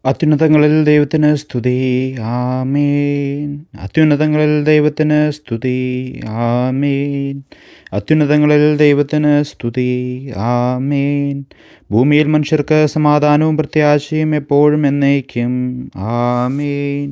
അത്യുന്നതങ്ങളിൽ ദൈവത്തിന് സ്തുതി. ആമേൻ. അത്യുന്നതങ്ങളിൽ ദൈവത്തിന് സ്തുതി. ആമേൻ. അത്യുന്നതങ്ങളിൽ ദൈവത്തിന് സ്തുതി. ആമേൻ. ഭൂമിയിൽ മനുഷ്യർക്ക് സമാധാനവും പ്രത്യാശയും എപ്പോഴും എന്നേക്കും. ആമേൻ.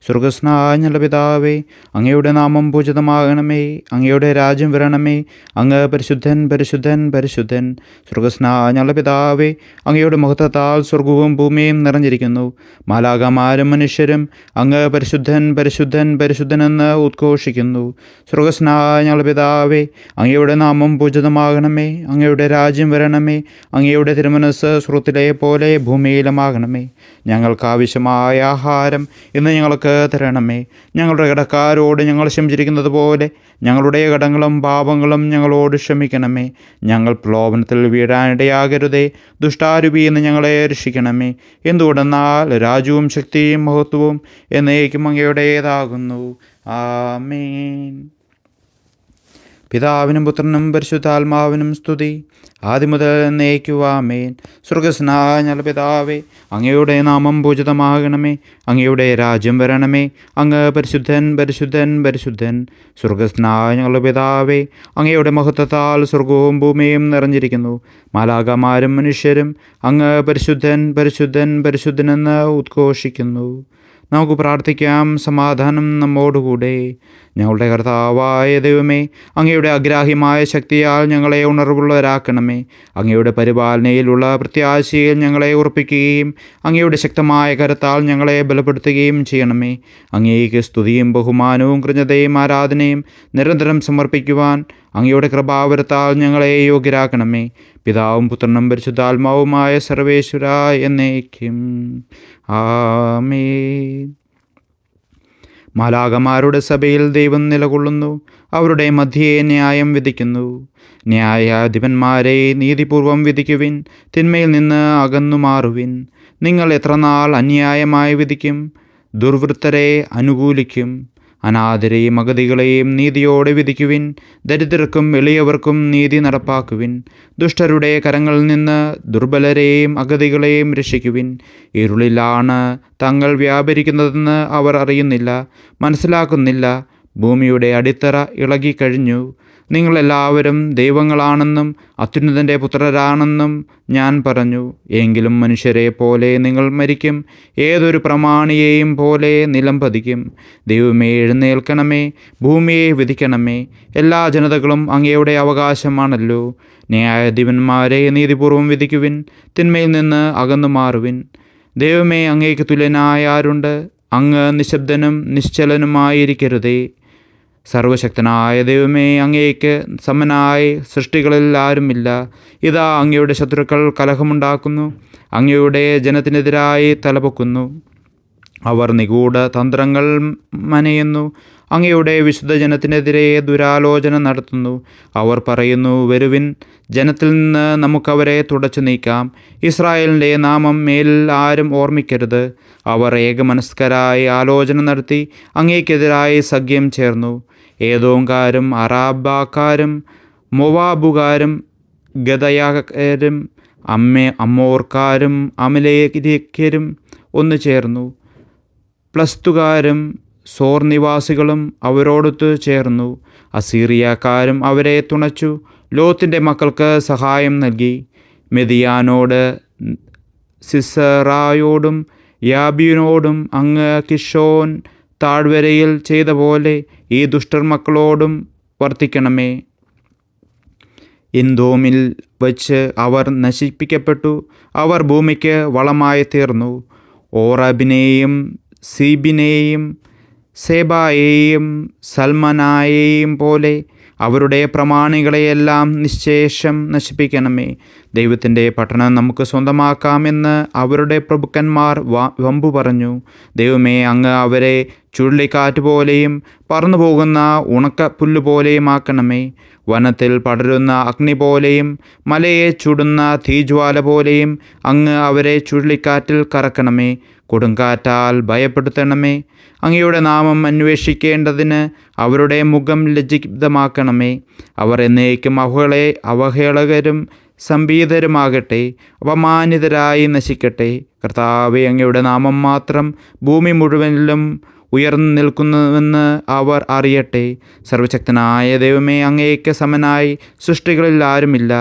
സ്വർഗസ്നായ ഞങ്ങളുടെ പിതാവേ, അങ്ങയുടെ നാമം പൂജിതമാകണമേ. അങ്ങയുടെ രാജ്യം വരണമേ. അങ്ങ് പരിശുദ്ധൻ പരിശുദ്ധൻ പരിശുദ്ധൻ. സ്വർഗസ്നായ ഞങ്ങളുടെ പിതാവേ, അങ്ങയുടെ മഹത്വത്താൽ സ്വർഗവും ഭൂമിയും നിറഞ്ഞിരിക്കുന്നു. മാലാഖമാരും മനുഷ്യരും അങ്ങ് പരിശുദ്ധൻ പരിശുദ്ധൻ പരിശുദ്ധനെന്ന് ഉദ്ഘോഷിക്കുന്നു. സ്വർഗസ്നായ ഞങ്ങളുടെ പിതാവേ, അങ്ങയുടെ നാമം പൂജിതമാകണമേ. അങ്ങയുടെ രാജ്യം വരണമേ. അങ്ങയുടെ തിരുമനസ്സ് സ്വർഗ്ഗത്തിലെ പോലെ ഭൂമിയിലുമാകണമേ. ഞങ്ങൾക്ക് ആവശ്യമായ ആഹാരം ഇന്ന് ഞങ്ങൾക്ക് തരണമേ. ഞങ്ങളുടെ കടക്കാരോട് ഞങ്ങൾ ക്ഷമിച്ചിരിക്കുന്നത് പോലെ ഞങ്ങളുടെ കടങ്ങളും പാപങ്ങളും ഞങ്ങളോട് ക്ഷമിക്കണമേ. ഞങ്ങൾ പ്രലോഭനത്തിൽ വീഴാനിടയാകരുതേ. ദുഷ്ടാരൂപിയിൽ നിന്ന് ഞങ്ങളെ രക്ഷിക്കണമേ. എന്തുകൊണ്ടെന്നാൽ രാജ്യവും ശക്തിയും മഹത്വവും എന്നേക്കും അങ്ങയുടേതാകുന്നു. ആമേൻ. പിതാവിനും പുത്രനും പരിശുദ്ധാത്മാവിനും സ്തുതി, ആദ്യം മുതൽ എന്നേക്കും. ആമേൻ. സ്വർഗസ്നായ ഞങ്ങളുടെ പിതാവേ, അങ്ങയുടെ നാമം പൂജിതമാകണമേ. അങ്ങയുടെ രാജ്യം വരണമേ. അങ്ങ് പരിശുദ്ധൻ പരിശുദ്ധൻ പരിശുദ്ധൻ. സ്വർഗസ്നായ ഞങ്ങളുടെ പിതാവേ, അങ്ങയുടെ മഹത്വത്താൽ സ്വർഗവും ഭൂമിയും നിറഞ്ഞിരിക്കുന്നു. മാലാഖമാരും മനുഷ്യരും അങ്ങ് പരിശുദ്ധൻ പരിശുദ്ധൻ പരിശുദ്ധനെന്ന് ഉദ്ഘോഷിക്കുന്നു. നമുക്ക് പ്രാർത്ഥിക്കാം. സമാധാനം നമ്മോടുകൂടെ. ഞങ്ങളുടെ കർത്താവായ ദൈവമേ, അങ്ങയുടെ അഗ്രാഹ്യമായ ശക്തിയാൽ ഞങ്ങളെ ഉണർവുള്ളവരാക്കണമേ. അങ്ങയുടെ പരിപാലനയിലുള്ള പ്രത്യാശയിൽ ഞങ്ങളെ ഉറപ്പിക്കുകയും അങ്ങയുടെ ശക്തമായ കരത്താൽ ഞങ്ങളെ ബലപ്പെടുത്തുകയും ചെയ്യണമേ. അങ്ങേക്ക് സ്തുതിയും ബഹുമാനവും കൃതജ്ഞതയും ആരാധനയും നിരന്തരം സമർപ്പിക്കുവാൻ അങ്ങയുടെ കൃപാവരത്താൽ ഞങ്ങളെ യോഗ്യരാക്കണമേ. പിതാവും പുത്രനും പരിശുദ്ധാത്മാവുമായ സർവേശ്വര എന്നേക്കും. ആമേൻ. മാലാഖമാരുടെ സഭയിൽ ദൈവം നിലകൊള്ളുന്നു. അവരുടെ മധ്യേ ന്യായം വിധിക്കുന്നു. ന്യായാധിപന്മാരെ നീതിപൂർവം വിധിക്കുവിൻ. തിന്മയിൽ നിന്ന് അകന്നു മാറുവിൻ. നിങ്ങൾ എത്ര നാൾ അന്യായമായി വിധിക്കും? ദുർവൃത്തരെ അനുകൂലിക്കും. അനാഥരെയും അഗതികളെയും നീതിയോടെ വിധിക്കുവിൻ. ദരിദ്രർക്കും എളിയവർക്കും നീതി നടപ്പാക്കുവിൻ. ദുഷ്ടരുടെ കരങ്ങളിൽ നിന്ന് ദുർബലരെയും അഗതികളെയും രക്ഷിക്കുവിൻ. ഇരുളിലാണ് തങ്ങൾ വ്യാപരിക്കുന്നതെന്ന് അവർ അറിയുന്നില്ല, മനസ്സിലാക്കുന്നില്ല. ഭൂമിയുടെ അടിത്തറ ഇളകിക്കഴിഞ്ഞു. നിങ്ങളെല്ലാവരും ദൈവങ്ങളാണെന്നും അത്യുന്നതൻ്റെ പുത്രരാണെന്നും ഞാൻ പറഞ്ഞു. എങ്കിലും മനുഷ്യരെ പോലെ നിങ്ങൾ മരിക്കും. ഏതൊരു പ്രമാണിയെയും പോലെ നിലം പതിക്കും. ദൈവമേ, എഴുന്നേൽക്കണമേ. ഭൂമിയെ വിധിക്കണമേ. എല്ലാ ജനതകളും അങ്ങയുടെ അവകാശമാണല്ലോ. ന്യായാധിപന്മാരെ നീതിപൂർവം വിധിക്കുവിൻ. തിന്മയിൽ നിന്ന് അകന്നു മാറുവിൻ. ദൈവമേ, അങ്ങേക്ക് തുല്യനായ ആരുണ്ട്? അങ്ങ് നിശബ്ദനും നിശ്ചലനുമായിരിക്കരുതേ. സർവശക്തനായ ദൈവമേ, അങ്ങേക്ക് സമനായി സൃഷ്ടികളിൽ ആരുമില്ല. ഇതാ അങ്ങയുടെ ശത്രുക്കൾ കലഹമുണ്ടാക്കുന്നു. അങ്ങയുടെ ജനത്തിനെതിരായി തലപൊക്കുന്നു. അവർ നിഗൂഢ തന്ത്രങ്ങൾ മനയുന്നു. അങ്ങയുടെ വിശുദ്ധ ജനത്തിനെതിരെ ദുരാലോചന നടത്തുന്നു. അവർ പറയുന്നു, വരുവിൻ, ജനത്തിൽ നിന്ന് നമുക്കവരെ തുടച്ചു നീക്കാം. ഇസ്രായേലിൻ്റെ നാമം മേലിൽ ആരും ഓർമ്മിക്കരുത്. അവർ ഏകമനസ്കരായി ആലോചന നടത്തി അങ്ങേക്കെതിരായി സഖ്യം ചേർന്നു. ഏദോംകാരും അറാബാക്കാരും മൊവാബുകാരും ഗദയാക്കാരും അമ്മോർക്കാരും അമലേക്യരും ഒന്നു ചേർന്നു. പ്ലസ്തുകാരും സോർ നിവാസികളും അവരോടൊത്തു ചേർന്നു. അസീറിയക്കാരും അവരെ തുണച്ചു. ലോത്തിൻ്റെ മക്കൾക്ക് സഹായം നൽകി. മെദിയാനോട് സിസറായോടും യാബീനോടും അങ്ങ് കിഷോൻ താഴ്വരയിൽ ചെയ്ത പോലെ ഈ ദുഷ്ടർമക്കളോടും വർത്തിക്കണമേ. ഇൻദോമിൽ വച്ച് അവർ നശിപ്പിക്കപ്പെട്ടു. അവർ ഭൂമിക്ക് വളമായി തീർന്നു. ഓറബിനെയും സീബിനെയും സേബായെയും സൽമനായെയും പോലെ അവരുടെ പ്രമാണികളെയെല്ലാം നിശ്ശേഷം നശിപ്പിക്കണമേ. ദൈവത്തിൻ്റെ പട്ടണം നമുക്ക് സ്വന്തമാക്കാമെന്ന് അവരുടെ പ്രഭുക്കന്മാർ വമ്പു പറഞ്ഞു. ദൈവമേ, അങ്ങ് അവരെ ചുഴലിക്കാറ്റ് പോലെയും പറന്നുപോകുന്ന ഉണക്കപ്പുല്ലുപോലെയും ആക്കണമേ. വനത്തിൽ പടരുന്ന അഗ്നി പോലെയും മലയെ ചുടുന്ന തീജ്വാല പോലെയും അങ്ങ് അവരെ ചുഴലിക്കാറ്റിൽ കറക്കണമേ. കൊടുങ്കാറ്റാൽ ഭയപ്പെടുത്തണമേ. അങ്ങയുടെ നാമം അന്വേഷിക്കേണ്ടതിന് അവരുടെ മുഖം ലജ്ജിതമാക്കണമേ. അവർ എന്നേക്കും അവഹേളകരും സംഭീതരുമാകട്ടെ, അപമാനിതരായി നശിക്കട്ടെ. കർത്താവേ, അങ്ങയുടെ നാമം മാത്രം ഭൂമി മുഴുവനിലും ഉയർന്നു നിൽക്കുന്നുവെന്ന് അവർ അറിയട്ടെ. സർവശക്തനായ ദൈവമേ, അങ്ങേക്ക് സമനായി സൃഷ്ടികളിൽ ആരുമില്ല.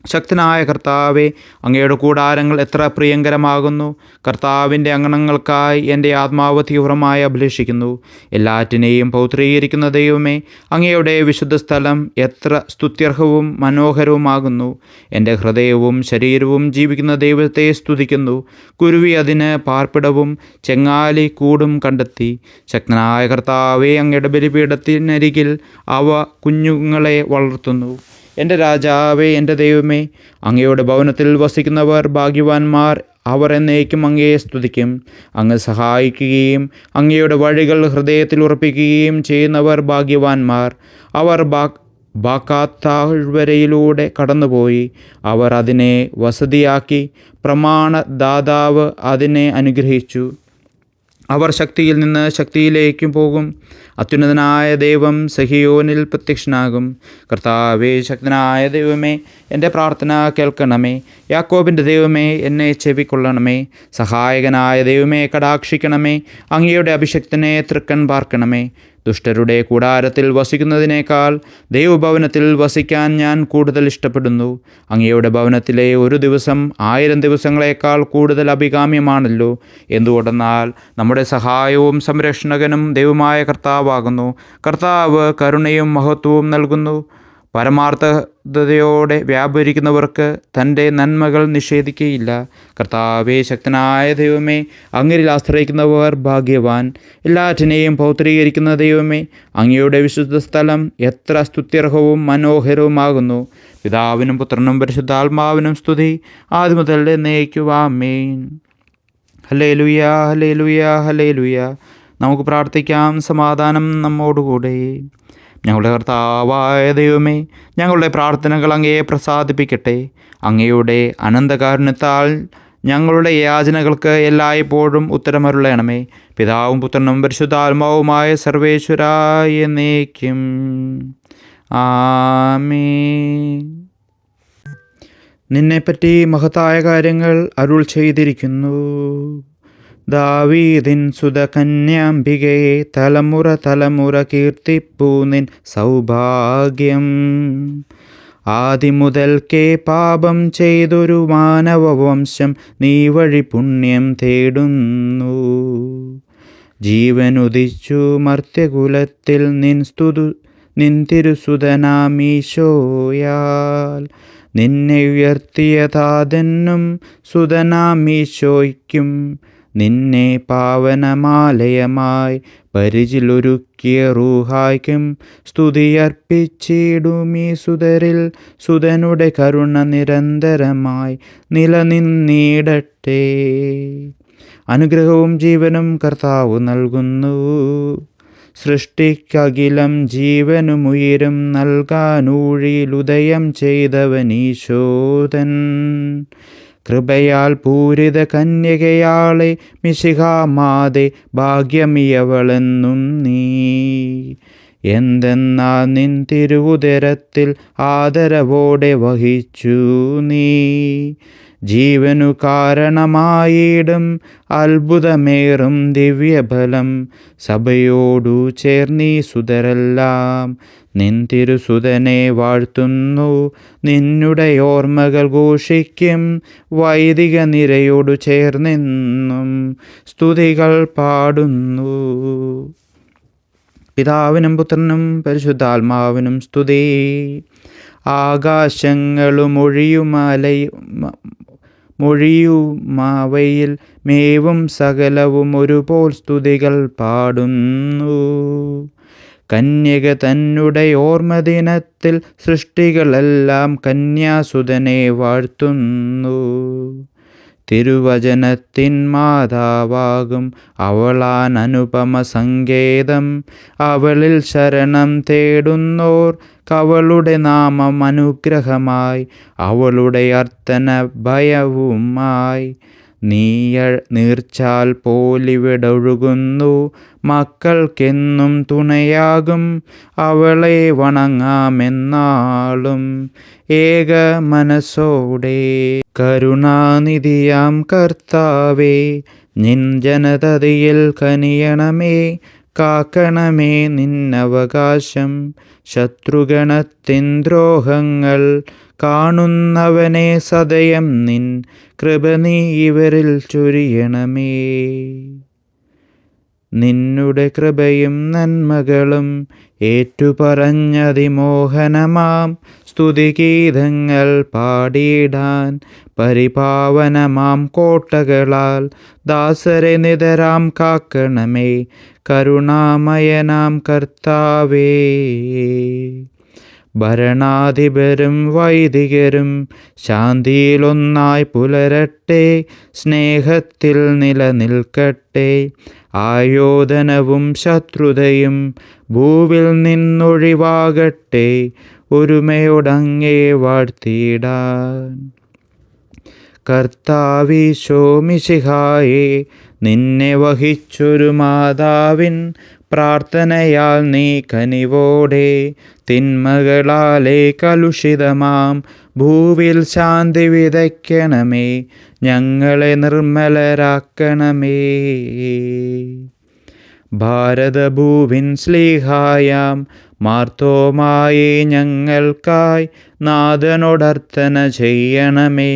ശക്തനായ കർത്താവേ, അങ്ങയുടെ കൂടാരങ്ങൾ എത്ര പ്രിയങ്കരമാകുന്നു. കർത്താവിൻ്റെ അങ്കണങ്ങൾക്കായി എൻ്റെ ആത്മാവ് തീവ്രമായി അഭിലഷിക്കുന്നു. എല്ലാറ്റിനെയും പൗത്രീകരിക്കുന്ന ദൈവമേ, അങ്ങയുടെ വിശുദ്ധ സ്ഥലം എത്ര സ്തുത്യർഹവും മനോഹരവുമാകുന്നു. എൻ്റെ ഹൃദയവും ശരീരവും ജീവിക്കുന്ന ദൈവത്തെ സ്തുതിക്കുന്നു. കുരുവി അതിന് പാർപ്പിടവും ചെങ്ങാലി കൂടും കണ്ടെത്തി. ശക്തനായ കർത്താവേ, അങ്ങയുടെ ബലിപീഠത്തിനരികിൽ അവ കുഞ്ഞുങ്ങളെ വളർത്തുന്നു. എൻ്റെ രാജാവേ, എൻ്റെ ദൈവമേ, അങ്ങയുടെ ഭവനത്തിൽ വസിക്കുന്നവർ ഭാഗ്യവാന്മാർ. അവർ എന്നേക്കും അങ്ങയെ സ്തുതിക്കും. അങ്ങ് സഹായിക്കുകയും അങ്ങയുടെ വഴികൾ ഹൃദയത്തിൽ ഉറപ്പിക്കുകയും ചെയ്യുന്നവർ ഭാഗ്യവാന്മാർ. അവർ ബാക്കാത്ത് താഴ്വരയിലൂടെ കടന്നുപോയി. അവർ അതിനെ വസതിയാക്കി. പ്രമാണദാതാവ് അതിനെ അനുഗ്രഹിച്ചു. അവർ ശക്തിയിൽ നിന്ന് ശക്തിയിലേക്കും പോകും. അത്യുന്നതനായ ദൈവം സഹിയോനിൽ പ്രത്യക്ഷനാകും. കർത്താവേ, ശക്തനായ ദൈവമേ, എൻ്റെ പ്രാർത്ഥന കേൾക്കണമേ. യാക്കോബിൻ്റെ ദൈവമേ, എന്നെ ചെവിക്കൊള്ളണമേ. സഹായകനായ ദൈവമേ, കടാക്ഷിക്കണമേ. അങ്ങയുടെ അഭിഷക്തനെ തൃക്കൺ പാർക്കണമേ. ദുഷ്ടരുടെ കൂടാരത്തിൽ വസിക്കുന്നതിനേക്കാൾ ദൈവഭവനത്തിൽ വസിക്കാൻ ഞാൻ കൂടുതൽ ഇഷ്ടപ്പെടുന്നു. അങ്ങയുടെ ഭവനത്തിലെ ഒരു ദിവസം 1000 ദിവസങ്ങളേക്കാൾ കൂടുതൽ അഭികാമ്യമാണല്ലോ. എന്തുകൊണ്ടെന്നാൽ നമ്മുടെ സഹായവും സംരക്ഷകനും ദൈവമായ കർത്താവാകുന്നു. കർത്താവ് കരുണയും മഹത്വവും നൽകുന്നു. പരമാർത്ഥതയോടെ വ്യാപരിക്കുന്നവർക്ക് തൻ്റെ നന്മകൾ നിഷേധിക്കുകയില്ല. കർത്താവേ, ശക്തനായ ദൈവമേ, അങ്ങിൽ ആശ്രയിക്കുന്നവർ ഭാഗ്യവാൻ. എല്ലാറ്റിനെയും പൗത്രീകരിക്കുന്ന ദൈവമേ, അങ്ങയുടെ വിശുദ്ധ സ്ഥലം എത്ര സ്തുത്യർഹവും മനോഹരവുമാകുന്നു. പിതാവിനും പുത്രനും പരിശുദ്ധാത്മാവിനും സ്തുതി, ആദ്യം മുതൽ എന്നേക്കും. ആമേൻ. ഹല്ലേലൂയ, ഹല്ലേലൂയ, ഹല്ലേലൂയ. നമുക്ക് പ്രാർത്ഥിക്കാം. സമാധാനം നമ്മോടുകൂടെ. ഞങ്ങളുടെ കർത്താവായ ദൈവമേ, ഞങ്ങളുടെ പ്രാർത്ഥനകൾ അങ്ങയെ പ്രസാദിപ്പിക്കട്ടെ. അങ്ങയുടെ അനന്തകാരുണ്യത്താൽ ഞങ്ങളുടെ യാചനകൾക്ക് എല്ലായ്പ്പോഴും ഉത്തരമരുളണമേ. പിതാവും പുത്രനും പരിശുദ്ധാത്മാവുമായ സർവേശ്വരായ എന്നേക്കും. ആമേൻ. നിന്നെപ്പറ്റി മഹത്തായ കാര്യങ്ങൾ അരുൾ ചെയ്തിരിക്കുന്നു. ദാവീദിൻ സുത കന്യാംബികയെ തലമുറ തലമുറ കീർത്തിപ്പൂ നിൻ സൗഭാഗ്യം. ആദിമുതൽക്കേ പാപം ചെയ്തൊരു മാനവവംശം നീ വഴി പുണ്യം തേടുന്നു. ജീവനുദിച്ചു മർത്യകുലത്തിൽ നിൻ തിരുസുതനാമീശോയാൽ. നിന്നെ ഉയർത്തിയതാതെന്നും സുതനാമീശോയ്ക്കും. നിന്നെ പാവനമാലയമായി പരിചിലൊരുക്കിയ റൂഹായ്ക്കും സ്തുതിയർപ്പിച്ചിടുമീ സുതരിൽ. സുതനുടെ കരുണ നിരന്തരമായി നിലനിന്നിടട്ടെ. അനുഗ്രഹവും ജീവനും കർത്താവ് നൽകുന്നു. സൃഷ്ടിക്കകിലം ജീവനുമുയിരും നൽകാനൂഴിയിലുദയം ചെയ്തവനീശോദൻ. കൃപയാൽ പൂരിത കന്യകയാളെ മിശിഹാമാതെ ഭാഗ്യമിയവളെന്നും നീ. എന്തെന്നാൽ നിൻ തിരുവുദരത്തിൽ ആദരവോടെ വഹിച്ചു നീ. ജീവനു കാരണമായിടും അത്ഭുതമേറും ദിവ്യബലം. സഭയോടു ചേർന്നീ സുതരെല്ലാം നിൻ തിരുസുതനെ വാഴ്ത്തുന്നു. നിന്നുടെ ഓർമ്മകൾ ഘോഷിക്കും. വൈദിക നിരയോടു ചേർന്നെന്നും സ്തുതികൾ പാടുന്നു. പിതാവിനും പുത്രനും പരിശുദ്ധാത്മാവിനും സ്തുതി. ആകാശങ്ങളും മൊഴിയുമാവയിൽ മേവും സകലവും ഒരുപോൽ സ്തുതികൾ പാടുന്നു. കന്യക തന്നുടെ ഓർമ്മദിനത്തിൽ സൃഷ്ടികളെല്ലാം കന്യാസുതനെ വാഴ്ത്തുന്നു. തിരുവചനത്തിൻ മാതാവാകും അവളാൻ അനുപമ സങ്കേതം. അവളിൽ ശരണം തേടുന്നോർ അവളുടെ നാമം അനുഗ്രഹമായി. അവളുടെ അർത്ഥന ഭയവുമായി. നീർച്ചാൽ പോലിവിടൊഴുകുന്നു, മക്കൾക്കെന്നും തുണയാകും അവളെ വണങ്ങാമെന്നാളും ഏക മനസ്സോടെ. കരുണാനിധിയാം കർത്താവേ, നിൻ ജനതയിൽ കനിയണമേ, കാക്കണമേ നിന്നവകാശം. ശത്രുഗണത്തിൻ ദ്രോഹങ്ങൾ കാണുന്നവനെ സദയം നിൻ കൃപ നീ ഇവരിൽ ചൊരിയണമേ. നിന്നുടെ കൃപയും നന്മകളും ഏറ്റുപറഞ്ഞതിമോഹനമാം സ്തുതിഗീതങ്ങൾ പാടിയിടാൻ പരിപാവനമാം കോട്ടകളാൽ ദാസരെ നിതരാം കാക്കണമേ കരുണാമയനാം കർത്താവേ. ഭരണാധിപരും വൈദികരും ശാന്തിയിലൊന്നായി പുലരട്ടെ, സ്നേഹത്തിൽ നിലനിൽക്കട്ടെ. ആയോധനവും ശത്രുതയും ഭൂവിൽ നിന്നൊഴിവാകട്ടെ, ഒരുമയോടങ്ങേ വാഴ്ത്തിയിടാൻ. കർത്താവീശോ മിശിഹായേ, നിന്നെ വഹിച്ചൊരു മാതാവിൻ പ്രാർത്ഥനയാൽ നീ കനിവോടെ തിന്മകളാലെ കലുഷിതമാം ഭൂവിൽ ശാന്തി വിതയ്ക്കണമേ, ഞങ്ങളെ നിർമ്മലരാക്കണമേ. ഭാരതഭൂവിൻ ശ്ലീഹായാം മാർത്തോമായെ ഞങ്ങൾക്കായി നാഥനോടർത്ഥന ചെയ്യണമേ.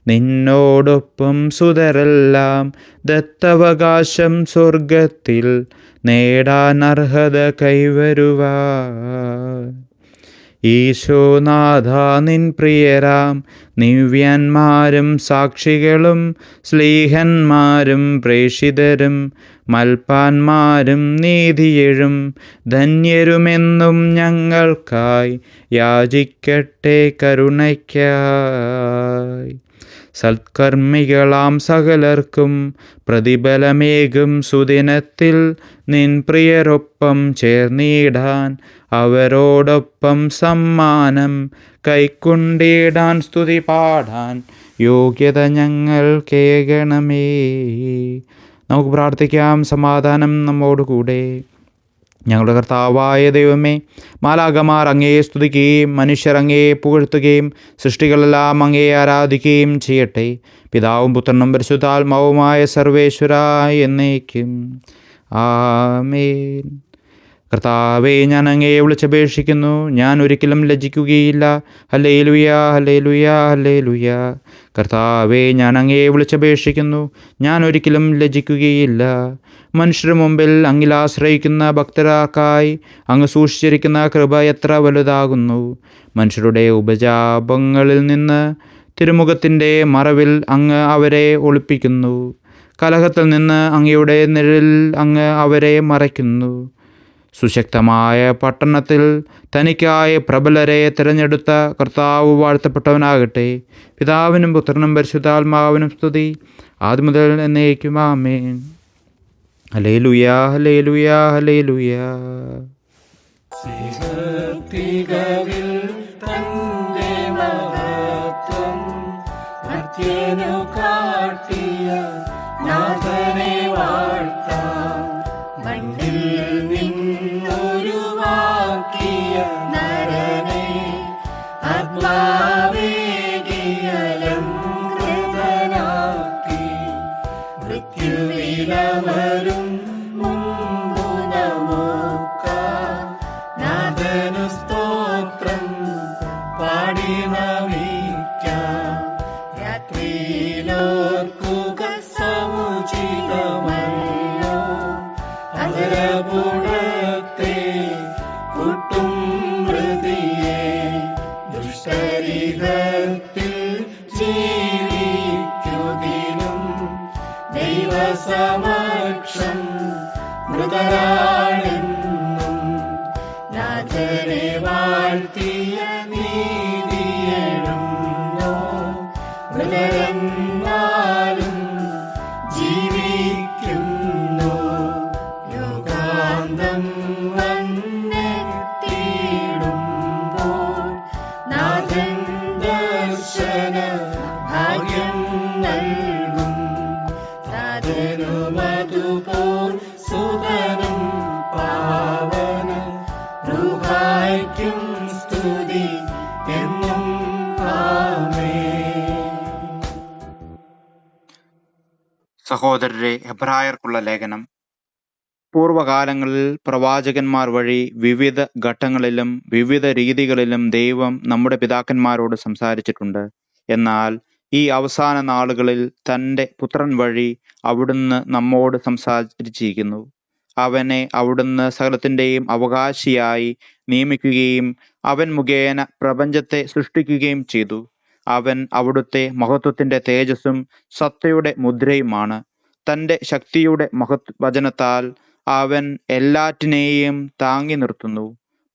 നിന്നോടൊപ്പം സുതരെല്ലാം ദത്തവകാശം സ്വർഗത്തിൽ നേടാൻ അർഹത കൈവരുവാൻ. ഈശോനാഥ, നിൻ പ്രിയരാം നിവ്യന്മാരും സാക്ഷികളും ശ്ലീഹന്മാരും പ്രേഷിതരും മൽപ്പാന്മാരും നീതിയെഴും ധന്യരുമെന്നും ഞങ്ങൾക്കായി യാചിക്കട്ടെ കരുണയ്ക്കായി. സത്കർമ്മികളാം സകലർക്കും പ്രതിഫലമേകും സുദിനത്തിൽ നിൻ പ്രിയരൊപ്പം ചേർന്നിടാൻ അവരോടൊപ്പം സമ്മാനം കൈക്കൊണ്ടിടാൻ സ്തുതി പാടാൻ യോഗ്യത ഞങ്ങൾ കേകണമേ. നമുക്ക് പ്രാർത്ഥിക്കാം. സമാധാനം നമ്മോടുകൂടെ. ഞങ്ങളുടെ കർത്താവായ ദൈവമേ, മാലാഖമാർ അങ്ങയെ സ്തുതിക്കുകയും മനുഷ്യർ അങ്ങയെ പുകഴ്ത്തുകയും സൃഷ്ടികളെല്ലാം അങ്ങയെ ആരാധിക്കുകയും ചെയ്യട്ടെ. പിതാവും പുത്രനും പരിശുദ്ധാത്മാവുമായ സർവേശ്വരായ എന്നേക്കും ആമേൻ. കർത്താവേ, ഞാൻ അങ്ങയെ വിളിച്ചപേക്ഷിക്കുന്നു, ഞാൻ ഒരിക്കലും ലജ്ജിക്കുകയില്ല. ഹല്ലേലൂയ, ഹല്ലേലൂയ, ഹല്ലേലൂയ. കർത്താവേ, ഞാൻ അങ്ങയെ വിളിച്ചപേക്ഷിക്കുന്നു, ഞാൻ ഒരിക്കലും ലജ്ജിക്കുകയില്ല. മനുഷ്യരുടെ മുമ്പിൽ അങ്ങിൽ ആശ്രയിക്കുന്ന ഭക്തരാക്കായി അങ്ങ് സൂക്ഷിച്ചിരിക്കുന്ന കൃപ എത്ര വലുതാകുന്നു. മനുഷ്യരുടെ ഉപജാപങ്ങളിൽ നിന്ന് തിരുമുഖത്തിൻ്റെ മറവിൽ അങ്ങ് അവരെ ഒളിപ്പിക്കുന്നു. കലഹത്തിൽ നിന്ന് അങ്ങയുടെ നിഴലിൽ അങ്ങ് അവരെ മറയ്ക്കുന്നു. സുശക്തമായ പട്ടണത്തിൽ തനിക്കായി പ്രബലരെ തിരഞ്ഞെടുത്ത കർത്താവ് വാഴ്ത്തപ്പെട്ടവനാകട്ടെ. പിതാവിനും പുത്രനും പരിശുദ്ധാത്മാവിനും സ്തുതി, ആദ്യം മുതൽ എന്നേക്കും ആമേൻ. ഹല്ലേലൂയ, ഹല്ലേലൂയ, ഹല്ലേലൂയ. ദൈവസമക്ഷം മൃതരാണെന്നും നാഥനെ വാഴ്ത്തിയ നീതിയെഴുന്നോ. മൃതരെന്നാലും ജീവിക്കുന്നു, യുഗാന്തം വന്നെത്തിയിടുമ്പോൾ നാഥൻ ദർശന ഭാഗ്യം നൽകും. രാജനുമതുപോൽ സുതനും പാവന റുഹായ്ക്കും സ്തുതി എന്നും ആമേൻ. സഹോദരരെ, ഹെബ്രായർക്കുള്ള ലേഖനം. പൂർവകാലങ്ങളിൽ പ്രവാചകന്മാർ വഴി വിവിധ ഘട്ടങ്ങളിലും വിവിധ രീതികളിലും ദൈവം നമ്മുടെ പിതാക്കന്മാരോട് സംസാരിച്ചിട്ടുണ്ട്. എന്നാൽ ഈ അവസാന നാളുകളിൽ തൻ്റെ പുത്രൻ വഴി അവിടുന്ന് നമ്മോട് സംസാരിച്ചിരിക്കുന്നു. അവനെ അവിടുന്ന് സകലത്തിൻ്റെയും അവകാശിയായി നിയമിക്കുകയും അവൻ മുഖേന പ്രപഞ്ചത്തെ സൃഷ്ടിക്കുകയും ചെയ്തു. അവൻ അവിടുത്തെ മഹത്വത്തിൻ്റെ തേജസ്സും സത്തയുടെ മുദ്രയുമാണ്. തൻ്റെ ശക്തിയുടെ വചനത്താൽ അവൻ എല്ലാറ്റിനെയും താങ്ങി നിർത്തുന്നു.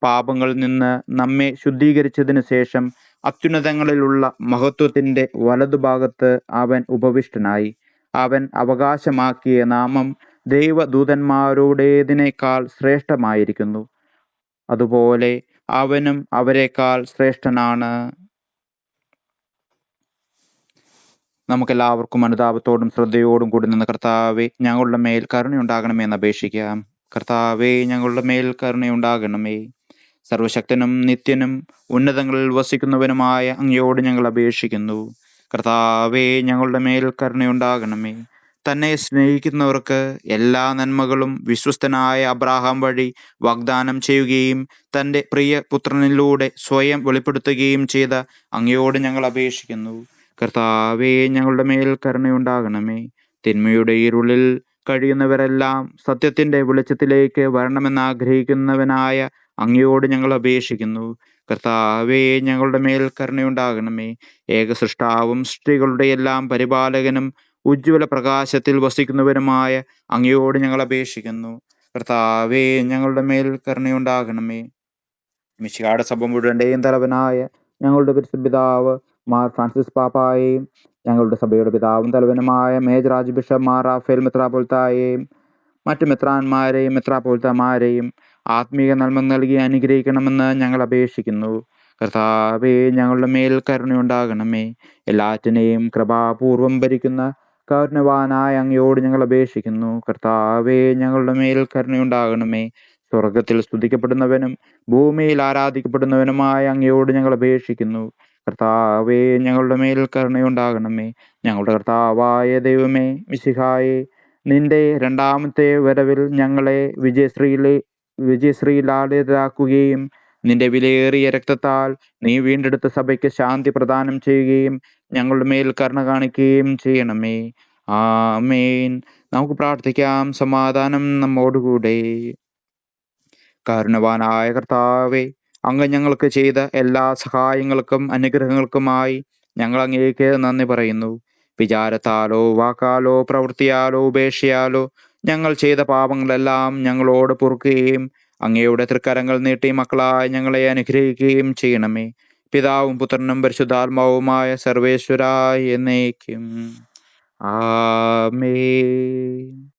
പാപങ്ങളിൽ നിന്ന് നമ്മെ ശുദ്ധീകരിച്ചതിന് ശേഷം അത്യുന്നതങ്ങളിലുള്ള മഹത്വത്തിൻ്റെ വലതുഭാഗത്ത് അവൻ ഉപവിഷ്ടനായി. അവൻ അവകാശമാക്കിയ നാമം ദൈവദൂതന്മാരുടേതിനേക്കാൾ ശ്രേഷ്ഠമായിരിക്കുന്നു. അതുപോലെ അവനും അവരെക്കാൾ ശ്രേഷ്ഠനാണ്. നമുക്കെല്ലാവർക്കും അനുതാപത്തോടും ശ്രദ്ധയോടും കൂടി നിന്ന് കർത്താവേ, ഞങ്ങളുടെ മേൽ കരുണയുണ്ടാകണമെന്ന് അപേക്ഷിക്കാം. കർത്താവേ, ഞങ്ങളുടെ മേൽ കരുണയുണ്ടാകണമേ. സർവശക്തനും നിത്യനും ഉന്നതങ്ങളിൽ വസിക്കുന്നവനുമായ അങ്ങയോട് ഞങ്ങൾ അപേക്ഷിക്കുന്നു. കർത്താവേ, ഞങ്ങളുടെ മേൽ കരുണയുണ്ടാകണമേ. തന്നെ സ്നേഹിക്കുന്നവർക്ക് എല്ലാ നന്മകളും വിശ്വസ്തനായ അബ്രാഹാം വഴി വാഗ്ദാനം ചെയ്യുകയും തൻ്റെ പ്രിയ പുത്രനിലൂടെ സ്വയം വെളിപ്പെടുത്തുകയും ചെയ്ത അങ്ങയോട് ഞങ്ങൾ അപേക്ഷിക്കുന്നു. കർത്താവേ, ഞങ്ങളുടെ മേൽ കരുണയുണ്ടാകണമേ. തിന്മയുടെ ഇരുളിൽ കഴിയുന്നവരെല്ലാം സത്യത്തിൻ്റെ വെളിച്ചത്തിലേക്ക് വരണമെന്നാഗ്രഹിക്കുന്നവനായ അങ്ങയോട് ഞങ്ങൾ അപേക്ഷിക്കുന്നു. കർത്താവേ, ഞങ്ങളുടെ മേൽ കരുണയുണ്ടാകണമേ. ഏകസൃഷ്ടാവും സൃഷ്ടികളുടെ എല്ലാം പരിപാലകനും ഉജ്ജ്വല പ്രകാശത്തിൽ വസിക്കുന്നവനുമായ അങ്ങയോട് ഞങ്ങൾ അപേക്ഷിക്കുന്നു. കർത്താവേ, ഞങ്ങളുടെ മേൽ കരുണയുണ്ടാകണമേ. മിശിഹായുടെ സഭ മുഴുവൻ്റെയും തലവനായ ഞങ്ങളുടെ പരിശുദ്ധ പിതാവ് മാർ ഫ്രാൻസിസ് പാപ്പായെയും ഞങ്ങളുടെ സഭയുടെ പിതാവും തലവനുമായ major archbishop Mar Raphael മെത്രാപ്പൊലിത്തായെയും മറ്റു മെത്രാന്മാരെയും മെത്രാപ്പൊലിത്തമാരെയും ആത്മീയ നന്മ നൽകി അനുഗ്രഹിക്കണമെന്ന് ഞങ്ങൾ അപേക്ഷിക്കുന്നു. കർത്താവേ, ഞങ്ങളുടെ മേൽ കരുണയുണ്ടാകണമേ. എല്ലാറ്റിനെയും കൃപാപൂർവം ഭരിക്കുന്ന കരുണവാനായ അങ്ങയോട് ഞങ്ങൾ അപേക്ഷിക്കുന്നു. കർത്താവേ, ഞങ്ങളുടെ മേൽ കരുണയുണ്ടാകണമേ. സ്വർഗത്തിൽ സ്തുതിക്കപ്പെടുന്നവനും ഭൂമിയിൽ ആരാധിക്കപ്പെടുന്നവനുമായ അങ്ങയോട് ഞങ്ങൾ അപേക്ഷിക്കുന്നു. കർത്താവേ, ഞങ്ങളുടെ മേൽ കരുണയുണ്ടാകണമേ. ഞങ്ങളുടെ കർത്താവായ ദൈവമേ, മിശിഹായേ, നിന്റെ രണ്ടാമത്തെ വരവിൽ ഞങ്ങളെ വിജയശ്രീലാളിതരാക്കുകയും നിന്റെ വിലയേറിയ രക്തത്താൽ നീ വീണ്ടെടുത്ത സഭയ്ക്ക് ശാന്തി പ്രദാനം ചെയ്യുകയും ഞങ്ങളുടെ മേൽ കരുണ കാണിക്കുകയും ചെയ്യണമേ. ആമേൻ. നമുക്ക് പ്രാർത്ഥിക്കാം. സമാധാനം നമ്മോടുകൂടെ. കാരുണ്യവാനായ കർത്താവേ, അങ്ങ് ഞങ്ങൾക്ക് ചെയ്ത എല്ലാ സഹായങ്ങൾക്കും അനുഗ്രഹങ്ങൾക്കുമായി ഞങ്ങൾ അങ്ങേക്ക് നന്ദി പറയുന്നു. വിചാരത്താലോ വാക്കാലോ പ്രവൃത്തിയാലോ ഉപേക്ഷയാലോ ഞങ്ങൾ ചെയ്ത പാപങ്ങളെല്ലാം ഞങ്ങളോട് പൊറുക്കുകയും അങ്ങയുടെ തൃക്കരങ്ങൾ നീട്ടി മക്കളായി ഞങ്ങളെ അനുഗ്രഹിക്കുകയും ചെയ്യണമേ. പിതാവും പുത്രനും പരിശുദ്ധാത്മാവുമായ സർവേശ്വരായ എന്നേക്കും. ആമേൻ.